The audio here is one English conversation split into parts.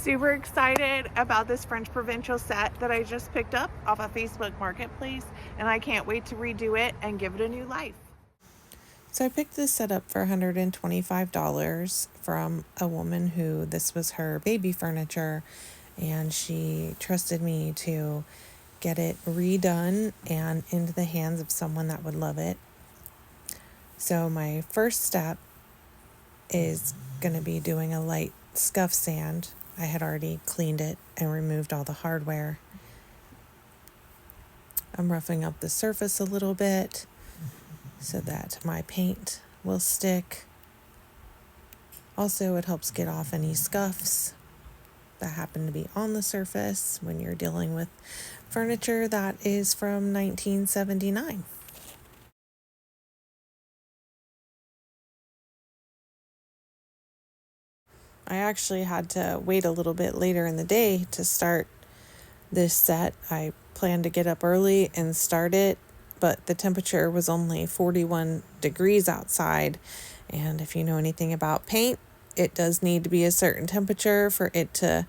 Super excited about this French Provincial set that I just picked up off of Facebook Marketplace, and I can't wait to redo it and give it a new life. So I picked this set up for $125 from a woman who this was her baby furniture, and she trusted me to get it redone and into the hands of someone that would love it. So my first step is going to be doing a light scuff sand. I had already cleaned it and removed all the hardware. I'm roughing up the surface a little bit so that my paint will stick. Also, it helps get off any scuffs that happen to be on the surface when you're dealing with furniture that is from 1979. I actually had to wait a little bit later in the day to start this set. I planned to get up early and start it, but the temperature was only 41 degrees outside. And if you know anything about paint, it does need to be a certain temperature for it to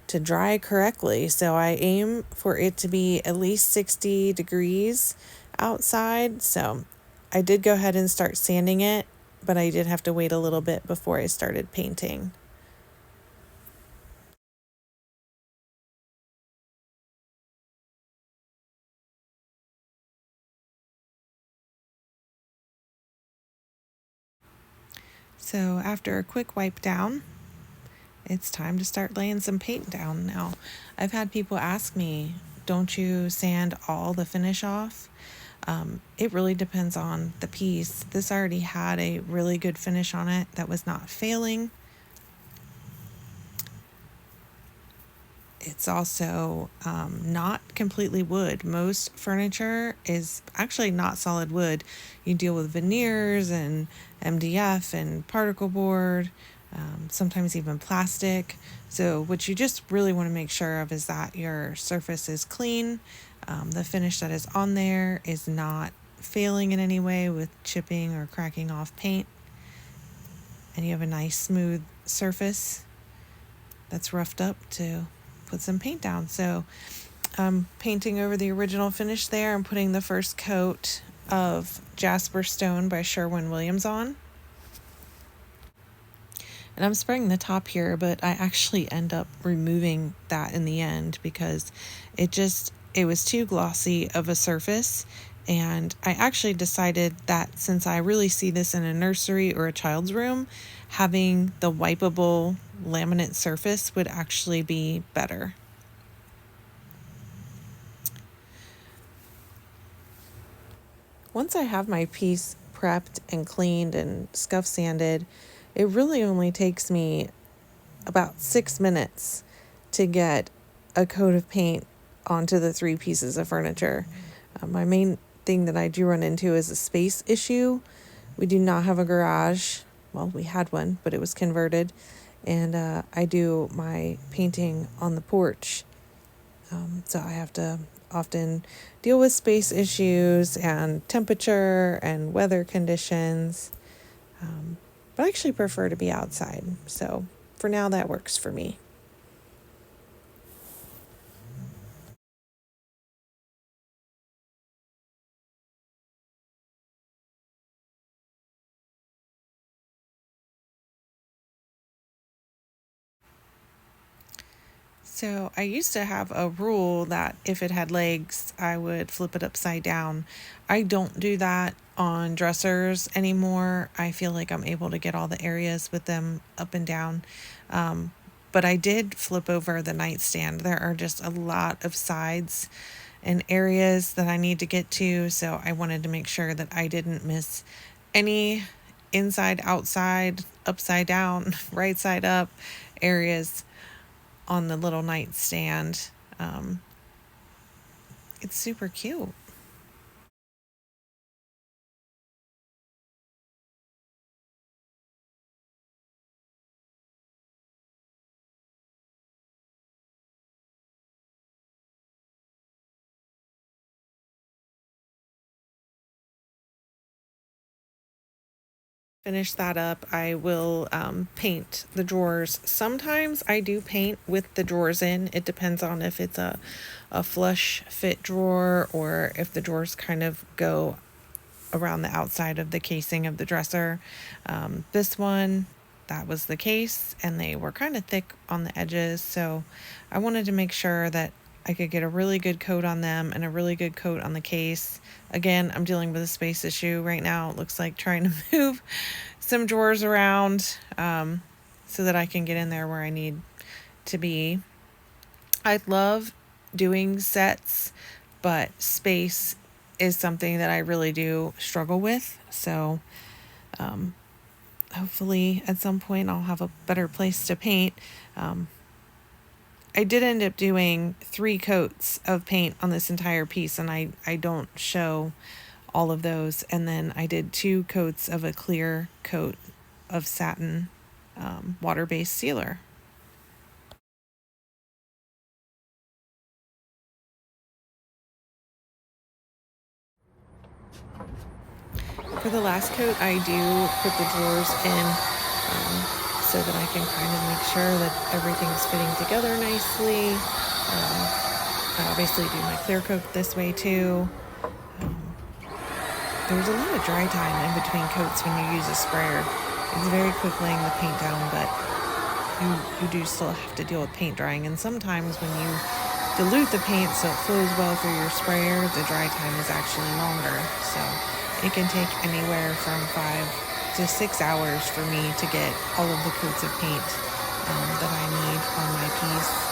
dry correctly. So I aim for it to be at least 60 degrees outside. So I did go ahead and start sanding it, but I did have to wait a little bit before I started painting. So after a quick wipe down, it's time to start laying some paint down. Now, I've had people ask me, don't you sand all the finish off? It really depends on the piece. This already had a really good finish on it that was not failing. It's also not completely wood. Most furniture is actually not solid wood. You deal with veneers and MDF and particle board, sometimes even plastic. So what you just really want to make sure of is that your surface is clean. The finish that is on there is not failing in any way with chipping or cracking off paint. And you have a nice smooth surface that's roughed up to put some paint down. So I'm painting over the original finish there and putting the first coat of Jasper Stone by Sherwin-Williams on. And I'm spraying the top here, but I actually end up removing that in the end because it was too glossy of a surface. And I actually decided that since I really see this in a nursery or a child's room, having the wipeable laminate surface would actually be better. Once I have my piece prepped and cleaned and scuff sanded, it really only takes me about 6 minutes to get a coat of paint onto the 3 pieces of furniture. My main thing that I do run into is a space issue. We do not have a garage. Well, we had one, but it was converted. And I do my painting on the porch. So I have to often deal with space issues and temperature and weather conditions. But I actually prefer to be outside. So for now, that works for me. So I used to have a rule that if it had legs, I would flip it upside down. I don't do that on dressers anymore. I feel like I'm able to get all the areas with them up and down. But I did flip over the nightstand. There are just a lot of sides and areas that I need to get to. So I wanted to make sure that I didn't miss any inside, outside, upside down, right side up areas on the little nightstand. Um, it's super cute. Finish that up, I will paint the drawers. Sometimes I do paint with the drawers in. It depends on if it's a flush fit drawer or if the drawers kind of go around the outside of the casing of the dresser. This one, that was the case, and they were kind of thick on the edges, so I wanted to make sure that I could get a really good coat on them and a really good coat on the case. Again, I'm dealing with a space issue right now. It looks like trying to move some drawers around so that I can get in there where I need to be. I love doing sets, but space is something that I really do struggle with. So hopefully at some point I'll have a better place to paint. I did end up doing 3 coats of paint on this entire piece, and I don't show all of those. And then I did 2 coats of a clear coat of satin water-based sealer. For the last coat, I do put the drawers in so that I can kind of make sure that everything's fitting together nicely. I obviously do my clear coat this way too. There's a lot of dry time in between coats when you use a sprayer. It's very quick laying the paint down, but you do still have to deal with paint drying. And sometimes when you dilute the paint so it flows well through your sprayer, the dry time is actually longer. So it can take anywhere from 5 to 6 hours for me to get all of the coats of paint that I need on my piece.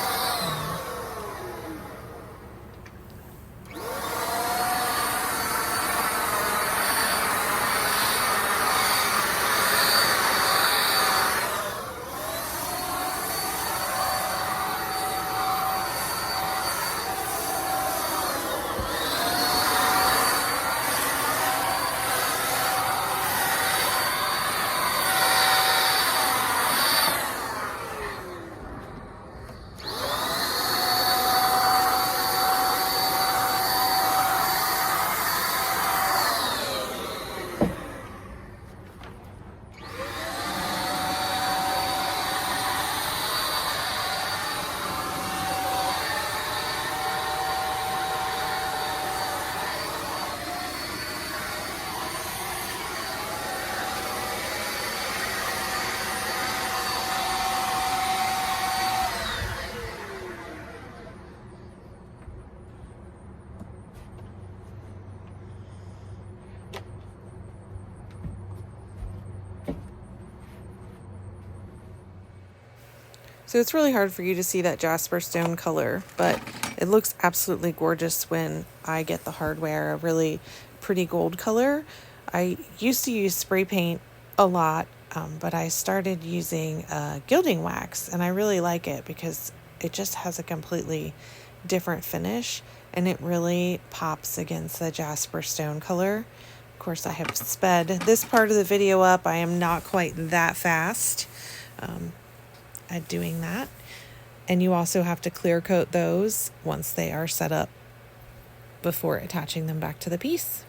So it's really hard for you to see that jasper stone color, but it looks absolutely gorgeous when I get the hardware, a really pretty gold color. I used to use spray paint a lot, but I started using gilding wax, and I really like it because it just has a completely different finish, and it really pops against the jasper stone color. Of course, I have sped this part of the video up. I am not quite that fast at doing that. And you also have to clear coat those once they are set up before attaching them back to the piece.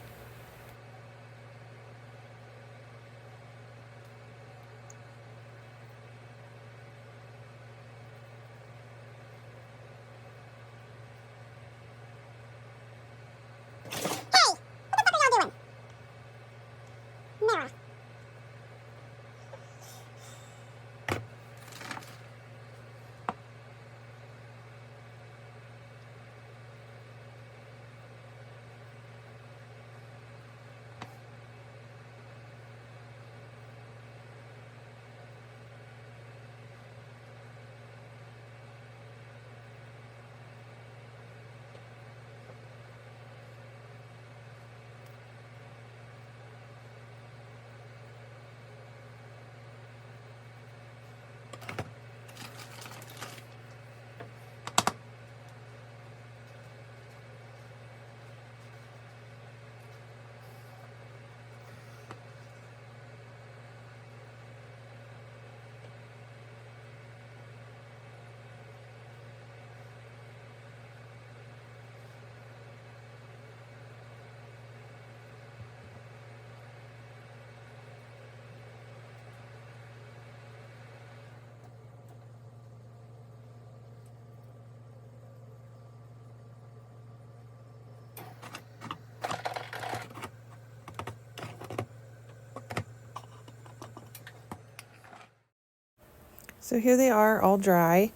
So here they are all dry,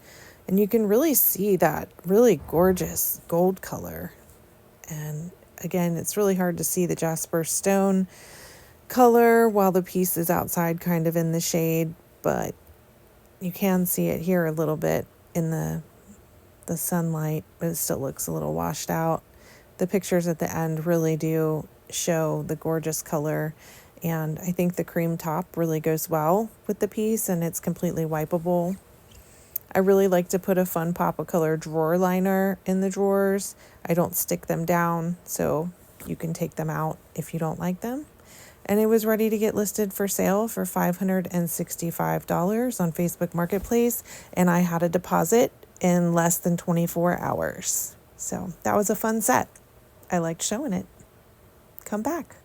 and you can really see that really gorgeous gold color. And again, it's really hard to see the jasper stone color while the piece is outside kind of in the shade, but you can see it here a little bit in the sunlight, but it still looks a little washed out. The pictures at the end really do show the gorgeous color, and I think the cream top really goes well with the piece, and it's completely wipeable. I really like to put a fun pop of color drawer liner in the drawers. I don't stick them down, so you can take them out if you don't like them. And it was ready to get listed for sale for $565 on Facebook Marketplace, and I had a deposit in less than 24 hours. So that was a fun set. I liked showing it. Come back.